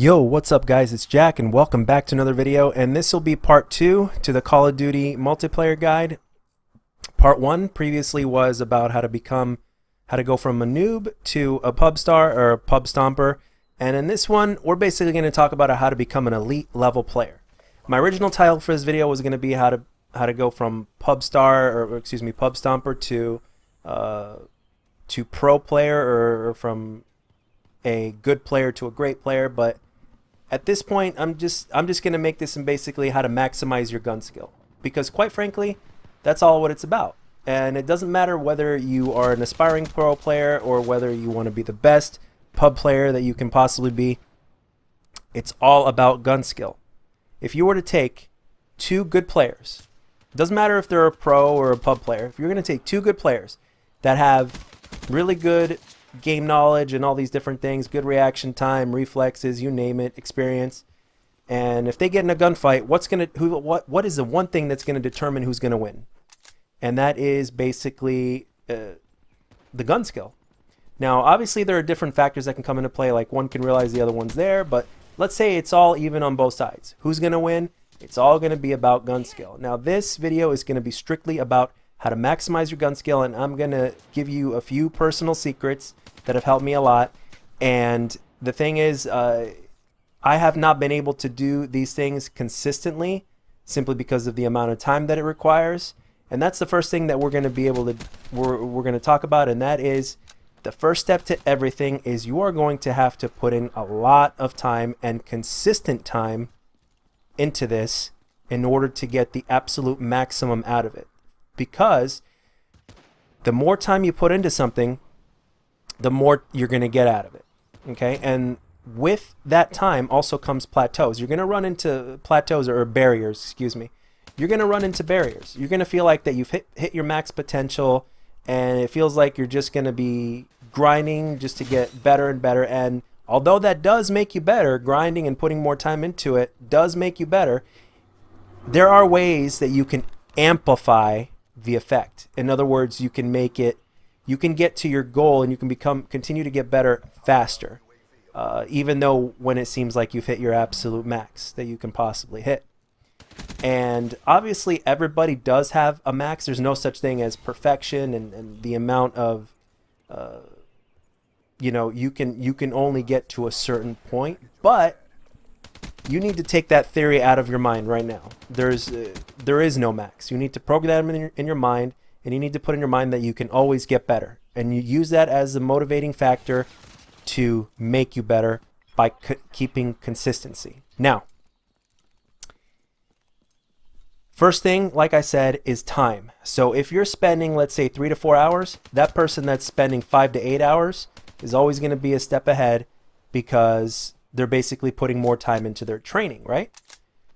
Yo, what's up guys? It's Jack and welcome back to another video, and this will be part 2 to the Call of Duty multiplayer guide. Part 1 previously was about how to go from a noob to a pub star or a pub stomper, and in this one we're basically going to talk about how to become an elite level player. My original title for this video was going to be how to go from pub stomper to pro player, or from a good player to a great player, but at this point, I'm just going to make this in basically how to maximize your gun skill. Because quite frankly, that's all what it's about. And it doesn't matter whether you are an aspiring pro player or whether you want to be the best pub player that you can possibly be. It's all about gun skill. If you were to take two good players, it doesn't matter if they're a pro or a pub player, if you're going to take two good players that have really good game knowledge and all these different things, good reaction time, reflexes, you name it, experience, and if they get in a gunfight, what is the one thing that's going to determine who's going to win? And that is basically the gun skill. Now obviously there are different factors that can come into play, like one can realize the other one's there, but let's say it's all even on both sides. Who's going to win? It's all going to be about gun skill. Now this video is going to be strictly about how to maximize your gun skill, and I'm going to give you a few personal secrets that have helped me a lot. And the thing is, I have not been able to do these things consistently simply because of the amount of time that it requires. And that's the first thing that we're going to talk about, and that is the first step to everything is you are going to have to put in a lot of time and consistent time into this in order to get the absolute maximum out of it. Because the more time you put into something, the more you're going to get out of it. Okay? And with that time also comes plateaus. You're going to run into plateaus, or barriers, excuse me. You're going to run into barriers. You're going to feel like that you've hit your max potential, and it feels like you're just going to be grinding just to get better and better. And although that does make you better, grinding and putting more time into it does make you better, there are ways that you can amplify the effect. In other words, you can get to your goal, and you can continue to get better faster, even though when it seems like you've hit your absolute max that you can possibly hit. And obviously everybody does have a max. There's no such thing as perfection, and the amount of you can only get to a certain point, but you need to take that theory out of your mind right now. There is no max. You need to program in your mind, and you need to put in your mind that you can always get better. And you use that as a motivating factor to make you better by keeping consistency. Now, first thing, like I said, is time. So if you're spending, let's say, 3 to 4 hours, that person that's spending 5 to 8 hours is always going to be a step ahead, because they're basically putting more time into their training, right?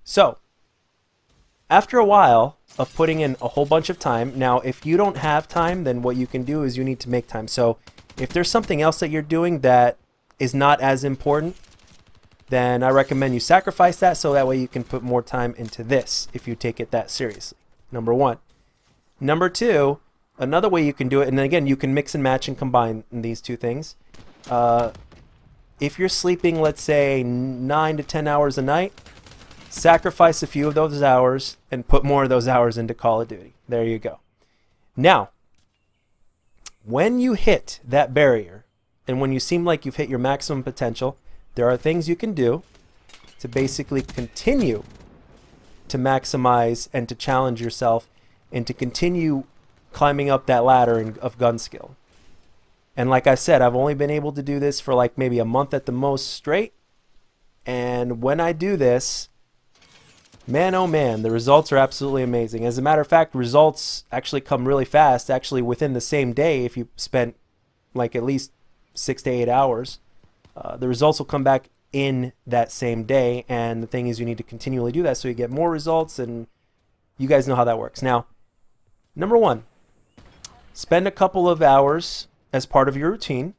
So after a while of putting in a whole bunch of time, now if you don't have time, then what you can do is you need to make time. So if there's something else that you're doing that is not as important, then I recommend you sacrifice that, so that way you can put more time into this if you take it that seriously. Number one. Number two, another way you can do it, and then again you can mix and match and combine these two things. If you're sleeping, let's say 9 to 10 hours a night, sacrifice a few of those hours and put more of those hours into Call of Duty. There you go. Now, when you hit that barrier, and when you seem like you've hit your maximum potential, there are things you can do to basically continue to maximize and to challenge yourself and to continue climbing up that ladder of gun skill. And like I said, I've only been able to do this for like maybe a month at the most straight. And when I do this, man, oh man, the results are absolutely amazing. As a matter of fact, results actually come really fast, actually within the same day. If you spent like at least 6 to 8 hours, the results will come back in that same day. And the thing is, you need to continually do that so you get more results, and you guys know how that works. Now, number one, spend a couple of hours as part of your routine,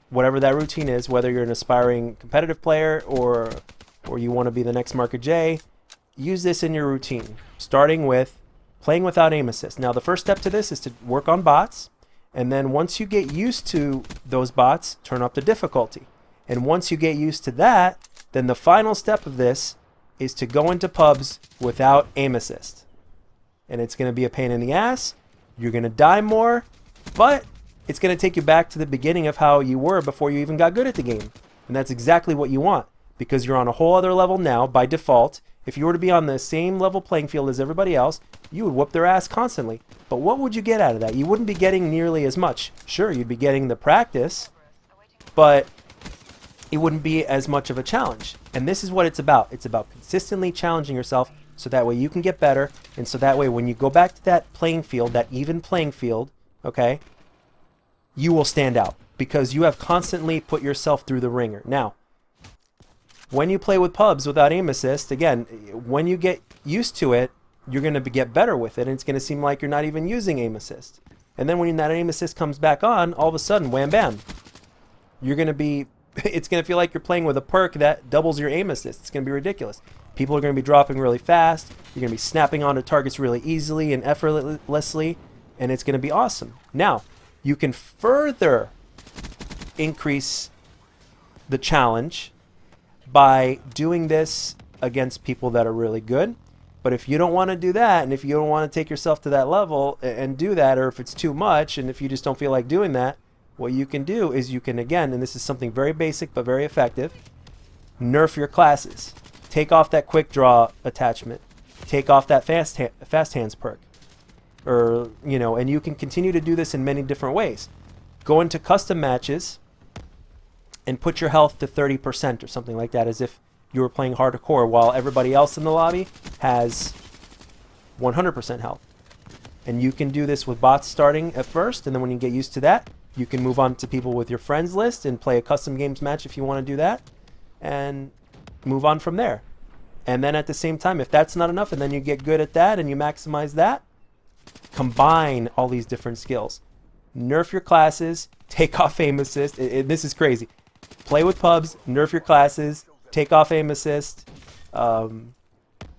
whatever that routine is, whether you're an aspiring competitive player or you want to be the next Marka J. Use this in your routine, starting with playing without aim assist. Now the first step to this is to work on bots, and then once you get used to those bots, turn up the difficulty. And once you get used to that, then the final step of this is to go into pubs without aim assist. And it's going to be a pain in the ass. You're going to die more, but it's going to take you back to the beginning of how you were before you even got good at the game. And that's exactly what you want, because you're on a whole other level now by default. If you were to be on the same level playing field as everybody else, you would whoop their ass constantly. But what would you get out of that? You wouldn't be getting nearly as much. Sure, you'd be getting the practice, but it wouldn't be as much of a challenge. And this is what it's about. It's about consistently challenging yourself so that way you can get better, and so that way when you go back to that playing field, that even playing field, okay, you will stand out because you have constantly put yourself through the ringer. Now, when you play with pubs without aim assist, again, when you get used to it, you're going to get better with it, and it's going to seem like you're not even using aim assist. And then when that aim assist comes back on, all of a sudden, wham bam, you're going to be, it's going to feel like you're playing with a perk that doubles your aim assist. It's going to be ridiculous. People are going to be dropping really fast. You're going to be snapping onto targets really easily and effortlessly, and it's going to be awesome. Now, you can further increase the challenge by doing this against people that are really good. But if you don't want to do that, and if you don't want to take yourself to that level and do that, or if it's too much, and if you just don't feel like doing that, what you can do is you can, again, and this is something very basic but very effective, nerf your classes. Take off that quick draw attachment. Take off that fast hands perk. Or, you know, and you can continue to do this in many different ways. Go into custom matches and put your health to 30% or something like that, as if you were playing hardcore, while everybody else in the lobby has 100% health. And you can do this with bots starting at first, and then when you get used to that, you can move on to people with your friends list and play a custom games match if you want to do that, and move on from there. And then at the same time, if that's not enough, and then you get good at that and you maximize that, combine all these different skills. Nerf your classes, take off aim assist. This is crazy. Play with pubs, nerf your classes, take off aim assist,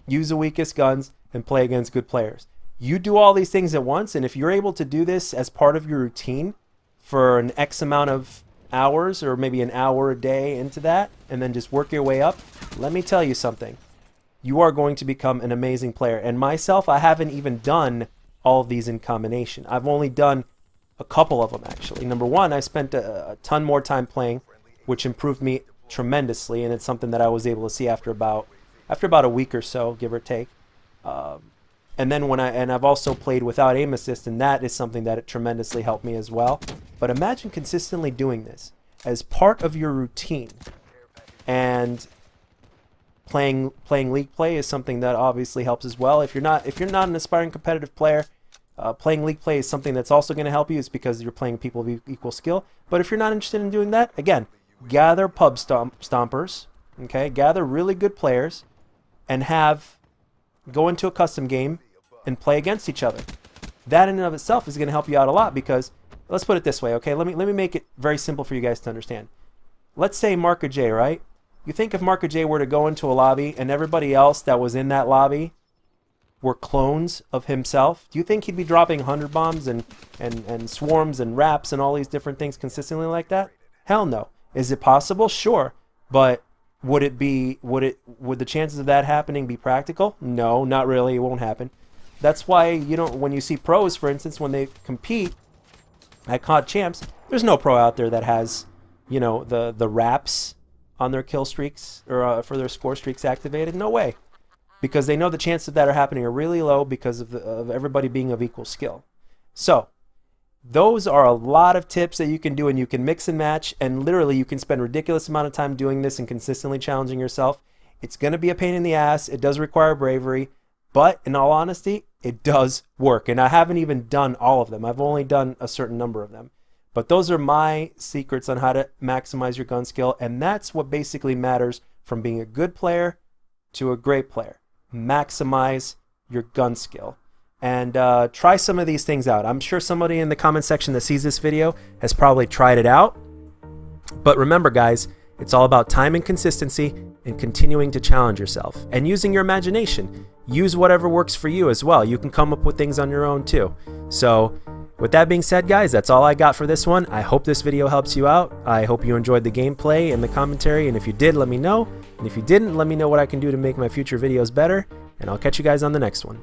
use the weakest guns, and play against good players. You do all these things at once, and if you're able to do this as part of your routine for an X amount of hours, or maybe an hour a day into that, and then just work your way up, let me tell you something. You are going to become an amazing player. And myself, I haven't even done all of these in combination. I've only done a couple of them, actually. Number one, I spent a ton more time playing, which improved me tremendously, and it's something that I was able to see after about a week or so, give or take. And then I've also played without aim assist, and that is something that it tremendously helped me as well. But imagine consistently doing this as part of your routine, and playing league play is something that obviously helps as well. If you're not an aspiring competitive player, playing league play is something that's also going to help you. It's because you're playing people of equal skill. But if you're not interested in doing that, again, gather pub stompers, okay? Gather really good players, and go into a custom game and play against each other. That in and of itself is going to help you out a lot, because let's put it this way, okay? Let me make it very simple for you guys to understand. Let's say Marco J, right? You think if Marco J were to go into a lobby and everybody else that was in that lobby were clones of himself, do you think he'd be dropping 100 bombs and swarms and wraps and all these different things consistently like that? Hell no. Is it possible? Sure. But would the chances of that happening be practical? No, not really. It won't happen. That's why when you see pros, for instance, when they compete at COD Champs, there's no pro out there that has, the wraps on their kill streaks or for their score streaks activated. No way. Because they know the chances of that are happening are really low because of everybody being of equal skill. So, those are a lot of tips that you can do, and you can mix and match, and literally you can spend a ridiculous amount of time doing this and consistently challenging yourself. It's going to be a pain in the ass. It does require bravery, but in all honesty, it does work. And I haven't even done all of them. I've only done a certain number of them. But those are my secrets on how to maximize your gun skill, and that's what basically matters from being a good player to a great player. Maximize your gun skill. And try some of these things out. I'm sure somebody in the comment section that sees this video has probably tried it out. But remember, guys, it's all about time and consistency and continuing to challenge yourself. And using your imagination. Use whatever works for you as well. You can come up with things on your own too. So With that being said, guys, that's all I got for this one. I hope this video helps you out. I hope you enjoyed the gameplay and the commentary, and if you did, let me know. And if you didn't, let me know what I can do to make my future videos better, and I'll catch you guys on the next one.